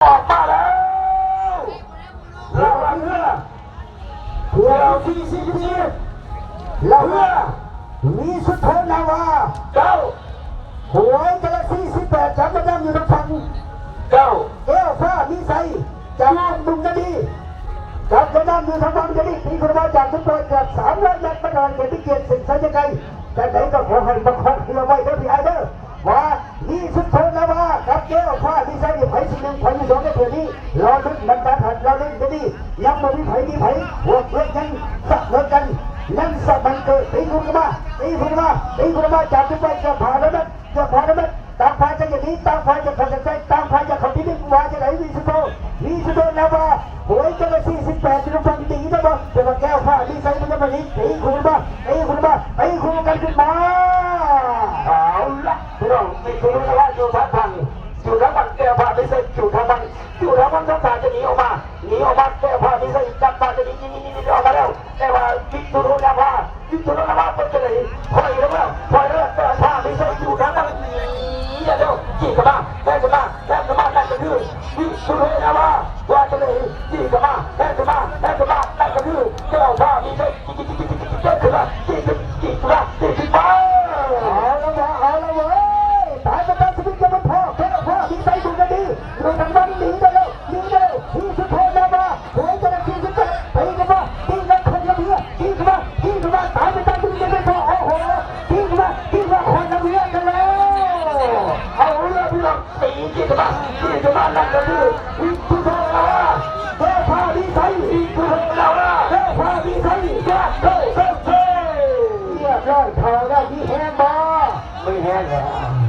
ออกมาแล้วระวังเรือเพื่อที่44เราเรือมีสุดทนแล้วว่าเจ้าหวยกาแล็กซี่18จับกระดำอยู่ทางฝั่งเจ้าเอลฟ้ามีใสจากดุงกระดีจับกระดำอยู่ทางฝั่งกระดีตีคนมาจากทุกตัวเกือบ300 เมตรประดานเกียรติเกียรติสิงห์สัญญาไกแต่ไหนก็ขอให้บังคับเรือไว้ได้พี่ไอเดอร์ว่านี่สุดทนแล้วว่ากับเอลฟ้ามีใสอยู่ไผ่สิ่งหนึ่งไผ่ที่สองในเพื่อนนี้รอลุ้นมันการหัดเราเล่นกระดียังไม่มีไผ่มีไผ่หัวเพื่อนยังสักเหมือนกันนั่นสักมันเกิดตีคุณกันมาตีคุณมาตีคุณมาจากทุกตัวเกือบผ่านแล้วนะเกือบผ่านแล้วนะต่างฝ่ายจะอย่างนี้ต่างฝ่ายจะขัดใจต่างฝ่ายจะขัดที่หนึ่งว่าจะไหนมีสุดโตแล้วว่าหวยกาแล็กซี่18จะฟังตีนะบ่จะมาแก้วผ้าดีไซน์มันจะมานี้ตีคุณมาตีคุณมาตีคุณกันขึ้นมาเอาละพี่น้องตีคุณกันว่าอยู่ท่าทางอยู่ทางบังแก้วผ้าดีไซน์อยู่ทางบังทั้งสามจะหนีออกมาแก้วผ้าดีไซน์จับผ้าจะหนีออกมาแล้วแต่ว่าวิกตุโรนาภาเป็นจะไหนถอยแล้วแก้วผ้าดีไซน์อยู่ทางบังอย่าเดี๋ยวจีกมาแก้กมานั่นก็คือวิกตุโรนาภาว่าจะไหนจีกมาแก้กมานั่นก็คือแก้วผ้าดีไซน์จีกมาเอาละเว้ยตายก็ต้องชีวิตจะเป็นพ่อแก้วผ้าดีไซน์ดูกันดีดูทางบังหนีได้แล้วที่สุดโทษนะว่าหวยจะได้ที่สุดไปกันว่าที่นั่นคนละเรือที่กันว่าตายก็ต้องชีวิตจะเป็นพ่อโอ้โหที่กันว่าคนละเรือกันแล้วเอาเรือพี่น้องตีที่กันว่านั่นก็คือที่สุดโทษนะว่าแก้วผ้าดีไซน์ที่สุดโทษนะว่าแก้วผ้าดีไซน์แก้วเรียบร้อยเท่าได้ที่แห้งบ่ไม่แห้งแล้ว